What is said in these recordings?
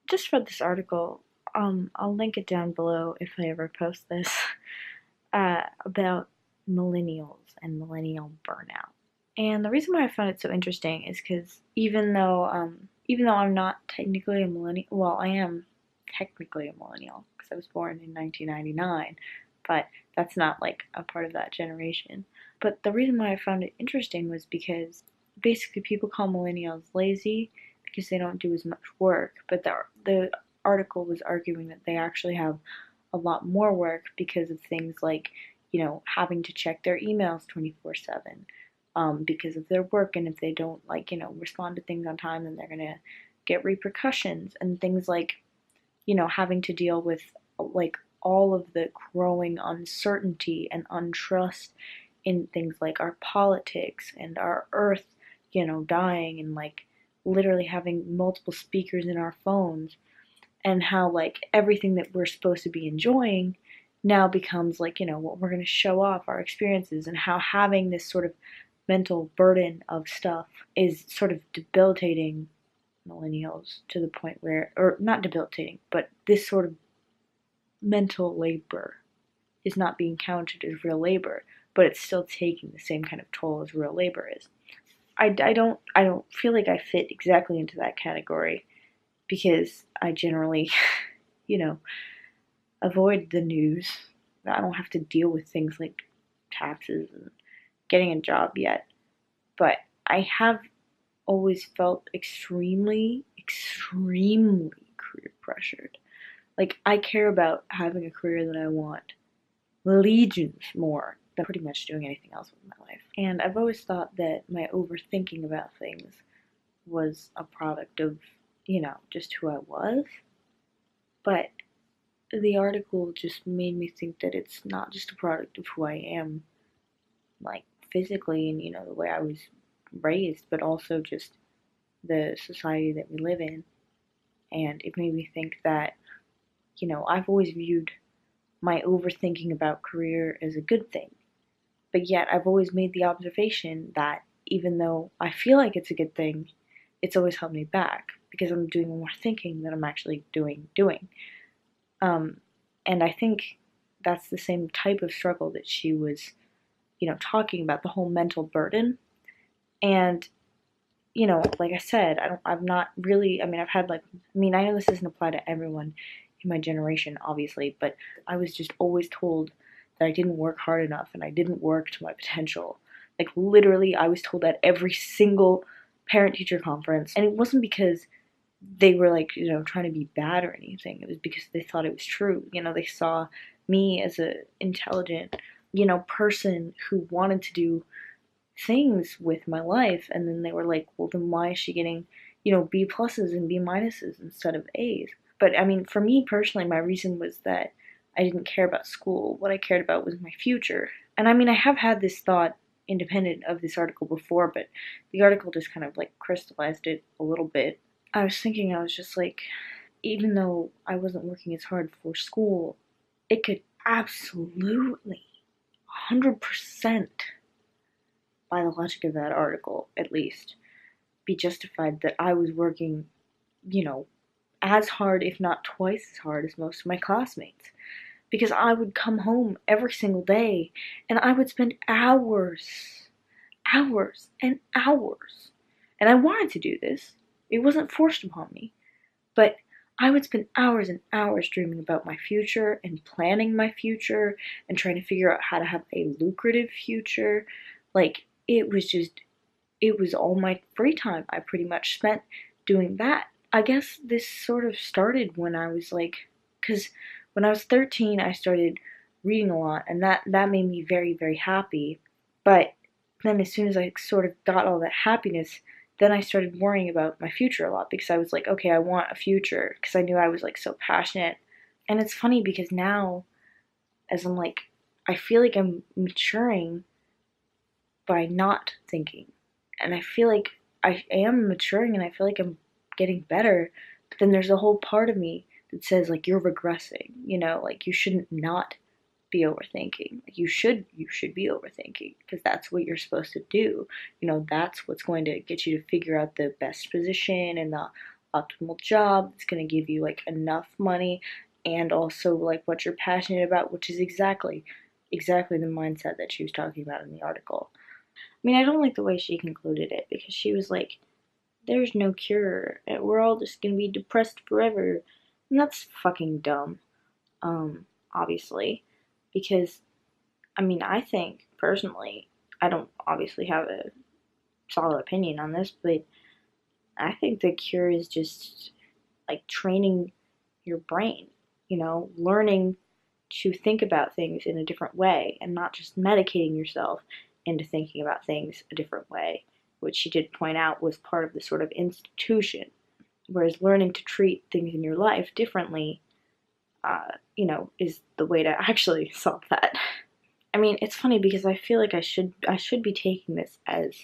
just read this article. I'll link it down below if I ever post this, about millennials and millennial burnout. And the reason why I found it so interesting is because even though I'm not technically a millennial, well, I am technically a millennial because I was born in 1999, but that's not like a part of that generation. But the reason why I found it interesting was because basically people call millennials lazy because they don't do as much work, but the article was arguing that they actually have a lot more work because of things like, having to check their emails 24/7, because of their work, and if they don't, like, respond to things on time, then they're gonna get repercussions, and things like, having to deal with, like, all of the growing uncertainty and untrust in things like our politics and our earth, dying, and like literally having multiple speakers in our phones, and how like everything that we're supposed to be enjoying now becomes like, what we're going to show off our experiences, and how having this sort of mental burden of stuff is sort of debilitating millennials to the point where, or not debilitating, but this sort of mental labor is not being counted as real labor, but it's still taking the same kind of toll as real labor is. I don't feel like I fit exactly into that category because I generally, you know, avoid the news. I don't have to deal with things like taxes and getting a job yet. But I have always felt extremely, extremely career pressured. Like, I care about having a career that I want legions more than pretty much doing anything else with my life. And I've always thought that my overthinking about things was a product of, just who I was. But the article just made me think that it's not just a product of who I am, like physically and, the way I was raised, but also just the society that we live in. And it made me think that, I've always viewed my overthinking about career as a good thing. But yet I've always made the observation that even though I feel like it's a good thing, it's always held me back because I'm doing more thinking than I'm actually doing. And I think that's the same type of struggle that she was, talking about, the whole mental burden. And, like I said, I'm not really, I've had I know this doesn't apply to everyone in my generation, obviously, but I was just always told that I didn't work hard enough and I didn't work to my potential. Like, literally, I was told that every single parent teacher conference. And it wasn't because they were like, trying to be bad or anything. It was because they thought it was true. They saw me as a intelligent, person who wanted to do things with my life. And then they were like, well, then why is she getting, B pluses and B minuses instead of A's? But for me personally, my reason was that I didn't care about school. What I cared about was my future. And I have had this thought independent of this article before, but the article just kind of like crystallized it a little bit. I was thinking, I was just like, even though I wasn't working as hard for school, it could absolutely 100%, by the logic of that article at least, be justified that I was working, as hard, if not twice as hard as most of my classmates. Because I would come home every single day and I would spend hours and hours. And I wanted to do this. It wasn't forced upon me. But I would spend hours and hours dreaming about my future and planning my future and trying to figure out how to have a lucrative future. Like, it was all my free time I pretty much spent doing that. I guess this sort of started when I was because when I was 13, I started reading a lot, and that made me very, very happy. But then as soon as I sort of got all that happiness, then I started worrying about my future a lot because I was like, okay, I want a future because I knew I was so passionate. And it's funny because now, as I feel like I'm maturing by not thinking. And I feel like I am maturing and I feel like I'm getting better. But then there's a whole part of me that says you're regressing, you shouldn't not be overthinking. You should be overthinking because that's what you're supposed to do. That's what's going to get you to figure out the best position and the optimal job that's going to give you like enough money and also like what you're passionate about, which is exactly the mindset that she was talking about in the article. I mean, I don't like the way she concluded it because she was like, there's no cure. We're all just going to be depressed forever. And that's fucking dumb. Obviously, because I mean, I think personally, I don't obviously have a solid opinion on this, but I think the cure is just like training your brain, learning to think about things in a different way and not just medicating yourself into thinking about things a different way, which she did point out was part of the sort of institution. Whereas learning to treat things in your life differently, is the way to actually solve that. I mean, it's funny because I feel like I should be taking this as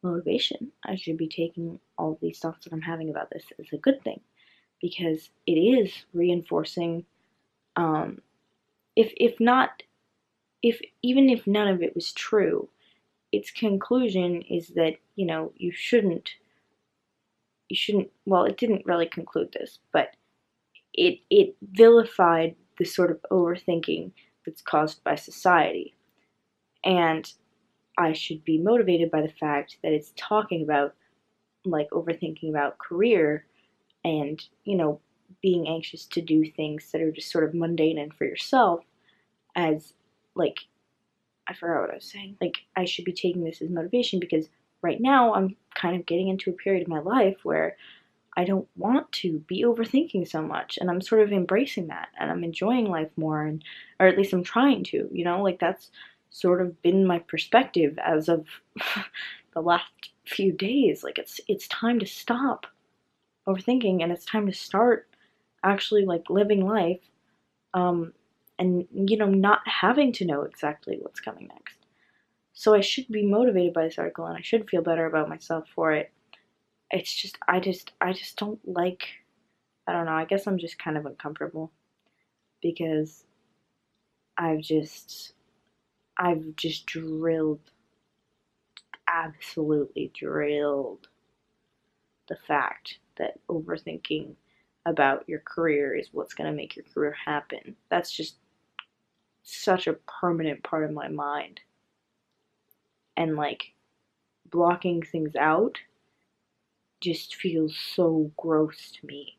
motivation. I should be taking all of these thoughts that I'm having about this as a good thing because it is reinforcing. If not, if even if none of it was true, its conclusion is that you shouldn't. Well, it didn't really conclude this, but it vilified the sort of overthinking that's caused by society, and I should be motivated by the fact that it's talking about like overthinking about career and, being anxious to do things that are just sort of mundane and for yourself as like I forgot what I was saying. Like I should be taking this as motivation because right now I'm kind of getting into a period of my life where I don't want to be overthinking so much and I'm sort of embracing that and I'm enjoying life more and or at least I'm trying to, like that's sort of been my perspective as of the last few days. Like it's time to stop overthinking and it's time to start actually like living life and not having to know exactly what's coming next. So I should be motivated by this article and I should feel better about myself for it. It's just I just don't like, I don't know, I guess I'm just kind of uncomfortable because I've just drilled, absolutely drilled the fact that overthinking about your career is what's going to make your career happen. That's just such a permanent part of my mind. And like blocking things out just feels so gross to me.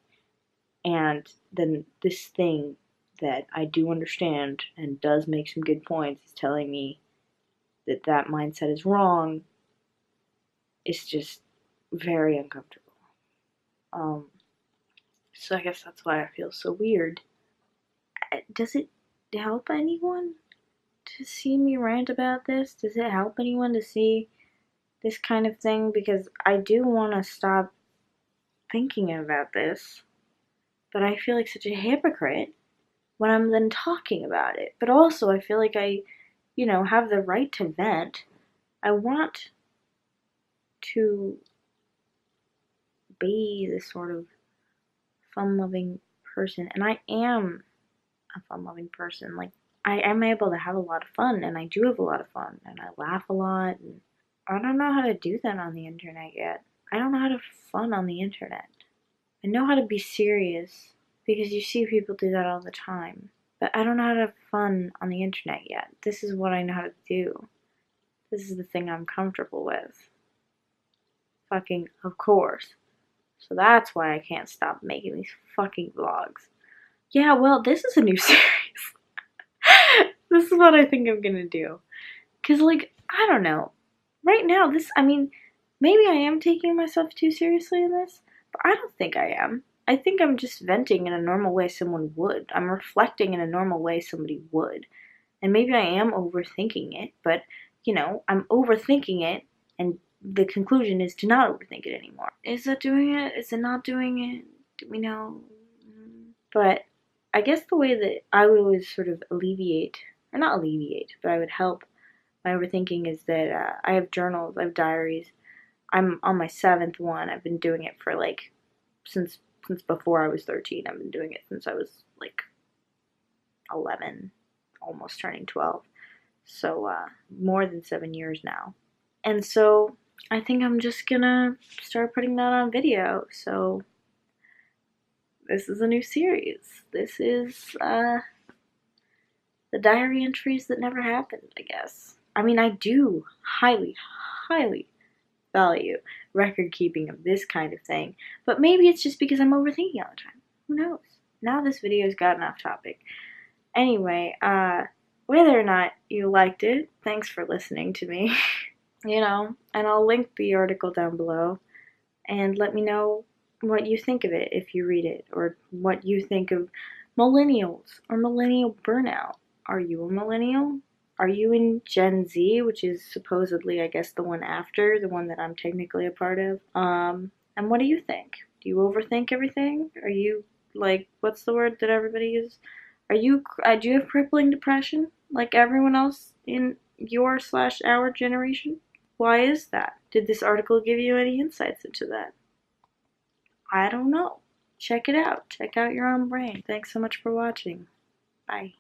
And then this thing that I do understand and does make some good points is telling me that that mindset is wrong. It's just very uncomfortable. So I guess that's why I feel so weird. Does it help anyone to see me rant about this? Does it help anyone to see this kind of thing? Because I do want to stop thinking about this, but I feel like such a hypocrite when I'm then talking about it. But also, I feel like I, have the right to vent. I want to be this sort of fun-loving person, and I am a fun-loving person. Like, I am able to have a lot of fun, and I do have a lot of fun, and I laugh a lot, and I don't know how to do that on the internet yet. I don't know how to have fun on the internet. I know how to be serious, because you see people do that all the time. But I don't know how to have fun on the internet yet. This is what I know how to do. This is the thing I'm comfortable with. Fucking, of course. So that's why I can't stop making these fucking vlogs. Yeah, well, this is a new series. This is what I think I'm gonna do. Cause like, I don't know. Right now, maybe I am taking myself too seriously in this, but I don't think I am. I think I'm just venting in a normal way someone would. I'm reflecting in a normal way somebody would. And maybe I am overthinking it, but, I'm overthinking it, and the conclusion is to not overthink it anymore. Is that doing it? Is it not doing it? Do we know? But I guess the way that I would always sort of alleviate, or not alleviate, but I would help my overthinking is that I have journals, I have diaries. I'm on my 7th one. I've been doing it for like, since before I was 13. I've been doing it since I was like 11, almost turning 12. So more than 7 years now. And so I think I'm just gonna start putting that on video. So This is a new series. This is, the diary entries that never happened, I guess. I mean, I do highly, highly value record keeping of this kind of thing, but maybe it's just because I'm overthinking all the time. Who knows? Now this video's gotten off topic. Anyway, whether or not you liked it, thanks for listening to me. You know, and I'll link the article down below, and let me know what you think of it if you read it, or what you think of millennials or millennial burnout. Are you a millennial? Are you in Gen Z, which is supposedly, I guess, the one after, the one that I'm technically a part of? And what do you think? Do you overthink everything? Are you, like, what's the word that everybody uses? Do you have crippling depression like everyone else in your slash our generation? Why is that? Did this article give you any insights into that? I don't know. Check it out. Check out your own brain. Thanks so much for watching. Bye.